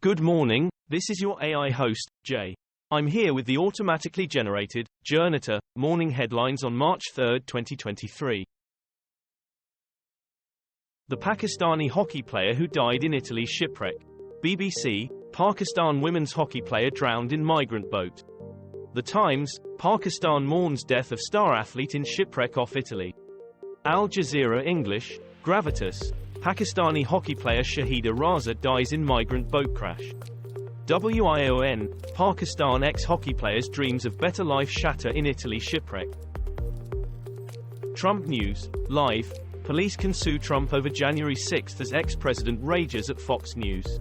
Good morning, this is your AI host, Jay. I'm here with the automatically generated, Journato, morning headlines on March 3, 2023. The Pakistani hockey player who died in Italy's shipwreck. BBC, Pakistan women's hockey player drowned in migrant boat. The Times, Pakistan mourns death of star athlete in shipwreck off Italy. Al Jazeera English, Gravitas, Pakistani hockey player Shahida Raza dies in migrant boat crash. WION, Pakistan ex-hockey player's dreams of better life shatter in Italy shipwreck. Trump News, live, police can sue Trump over January 6 as ex-president rages at Fox News.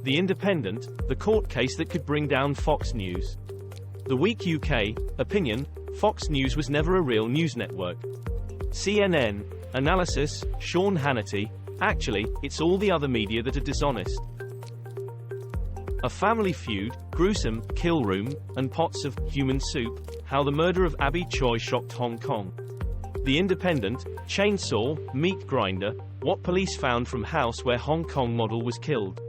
The Independent, the court case that could bring down Fox News. The Week UK, opinion, Fox News was never a real news network. CNN, analysis, Sean Hannity, actually, it's all the other media that are dishonest. A Family Feud, gruesome, kill room, and pots of human soup, how the murder of Abby Choi shocked Hong Kong. The Independent, chainsaw, meat grinder, what police found from house where Hong Kong model was killed.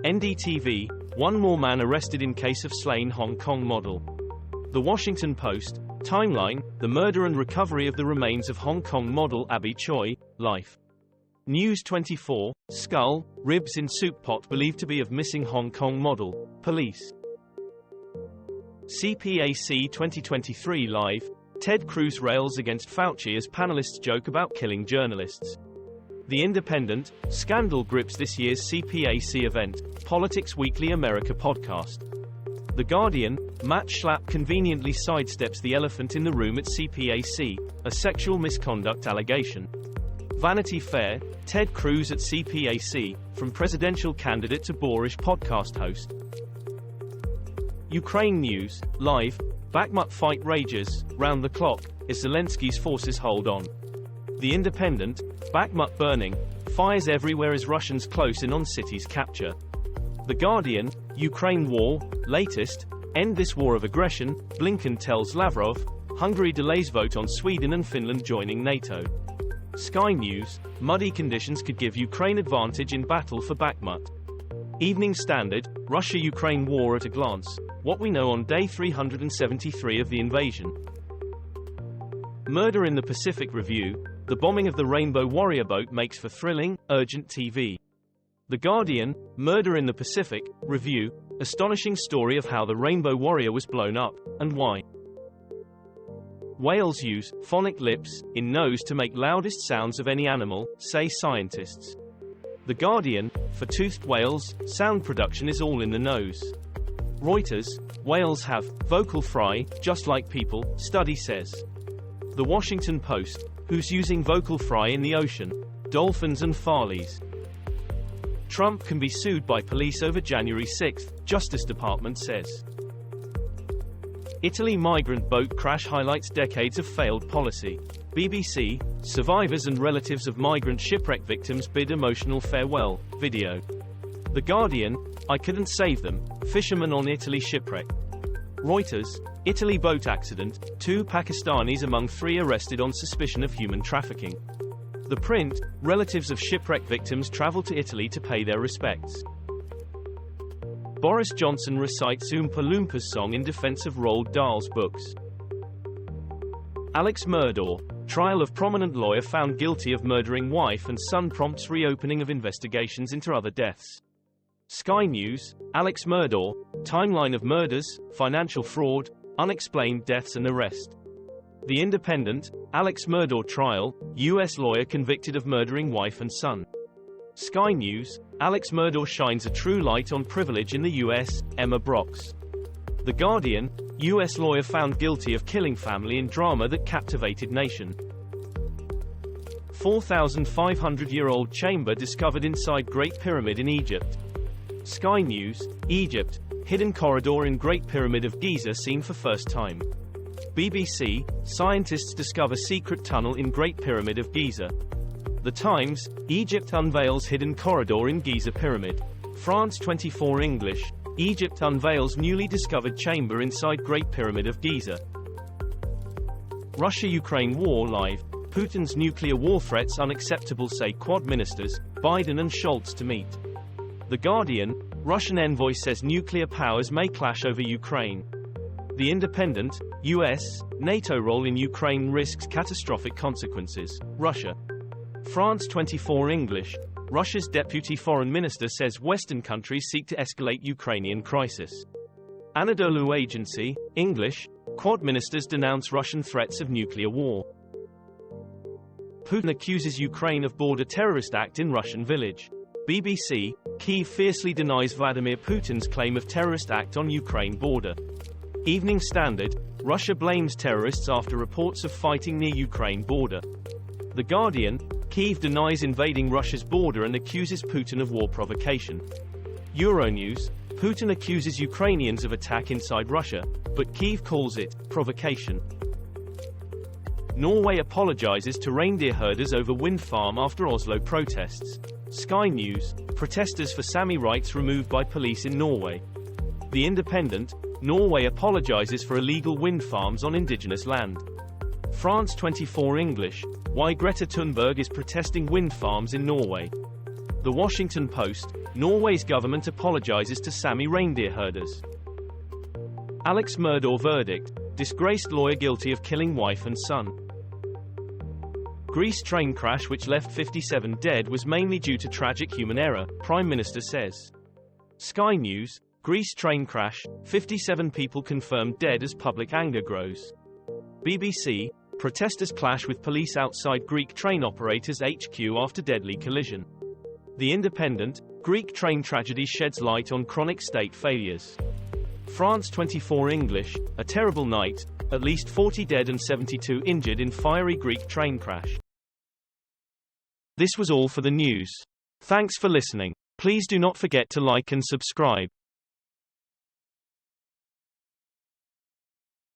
NDTV, one more man arrested in case of slain Hong Kong model. The Washington Post, timeline, the murder and recovery of the remains of Hong Kong model Abby Choi, life. News 24, skull, ribs in soup pot believed to be of missing Hong Kong model, police. CPAC 2023 live, Ted Cruz rails against Fauci as panelists joke about killing journalists. The Independent, scandal grips this year's CPAC event, Politics Weekly America podcast. The Guardian, Matt Schlapp conveniently sidesteps the elephant in the room at CPAC, a sexual misconduct allegation. Vanity Fair, Ted Cruz at CPAC, from presidential candidate to boorish podcast host. Ukraine News, live, Bakhmut fight rages, round the clock, as Zelensky's forces hold on. The Independent, Bakhmut burning, fires everywhere as Russians close in on city's capture. The Guardian, Ukraine war, latest, end this war of aggression, Blinken tells Lavrov, Hungary delays vote on Sweden and Finland joining NATO. Sky News, muddy conditions could give Ukraine advantage in battle for Bakhmut. Evening Standard, Russia-Ukraine war at a glance, what we know on day 373 of the invasion. Murder in the Pacific Review, the bombing of the Rainbow Warrior boat makes for thrilling, urgent TV. The Guardian, Murder in the Pacific Review, astonishing story of how the Rainbow Warrior was blown up, and why. Whales use phonic lips in nose to make loudest sounds of any animal, say scientists. The Guardian, for toothed whales, sound production is all in the nose. Reuters, whales have vocal fry, just like people, study says. The Washington Post, who's using vocal fry in the ocean? Dolphins and Farleys. Trump can be sued by police over January 6, Justice Department says. Italy migrant boat crash highlights decades of failed policy. BBC, survivors and relatives of migrant shipwreck victims bid emotional farewell, video. The Guardian, I couldn't save them, fishermen on Italy shipwreck. Reuters, Italy boat accident, 2 Pakistanis among 3 arrested on suspicion of human trafficking. The Print, relatives of shipwreck victims travel to Italy to pay their respects. Boris Johnson recites Oompa Loompa's song in defense of Roald Dahl's books. Alex Murdaugh, trial of prominent lawyer found guilty of murdering wife and son prompts reopening of investigations into other deaths. Sky News, Alex Murdaugh, timeline of murders, financial fraud, unexplained deaths and arrest. The Independent, Alex Murdaugh trial, U.S. lawyer convicted of murdering wife and son. Sky News, Alex Murdaugh shines a true light on privilege in the U.S., Emma Brox. The Guardian, U.S. lawyer found guilty of killing family in drama that captivated nation. 4,500-year-old chamber discovered inside Great Pyramid in Egypt. Sky News, Egypt, hidden corridor in Great Pyramid of Giza seen for first time. BBC, scientists discover secret tunnel in Great Pyramid of Giza. The Times, Egypt unveils hidden corridor in Giza Pyramid. France 24 English, Egypt unveils newly discovered chamber inside Great Pyramid of Giza. Russia-Ukraine war live, Putin's nuclear war threats unacceptable say Quad ministers, Biden and Scholz to meet. The Guardian, Russian envoy says nuclear powers may clash over Ukraine. The Independent, US, NATO role in Ukraine risks catastrophic consequences. Russia. France 24 English. Russia's deputy foreign minister says Western countries seek to escalate Ukrainian crisis. Anadolu Agency, English. Quad ministers denounce Russian threats of nuclear war. Putin accuses Ukraine of border terrorist act in Russian village. BBC, Kyiv fiercely denies Vladimir Putin's claim of terrorist act on Ukraine border. Evening Standard, Russia blames terrorists after reports of fighting near Ukraine border. The Guardian, Kyiv denies invading Russia's border and accuses Putin of war provocation. Euronews, Putin accuses Ukrainians of attack inside Russia, but Kyiv calls it provocation. Norway apologizes to reindeer herders over wind farm after Oslo protests. Sky News, protesters for Sami rights removed by police in Norway. The Independent, Norway apologizes for illegal wind farms on indigenous land. France 24 English, why Greta Thunberg is protesting wind farms in Norway. The Washington Post, Norway's government apologizes to Sami reindeer herders. Alex Murdaugh verdict, disgraced lawyer guilty of killing wife and son. Greece train crash which left 57 dead was mainly due to tragic human error, Prime Minister says. Sky News, Greece train crash, 57 people confirmed dead as public anger grows. BBC, protesters clash with police outside Greek train operators HQ after deadly collision. The Independent, Greek train tragedy sheds light on chronic state failures. France 24 English, a terrible night, at least 40 dead and 72 injured in fiery Greek train crash. This was all for the news. Thanks for listening. Please do not forget to like and subscribe.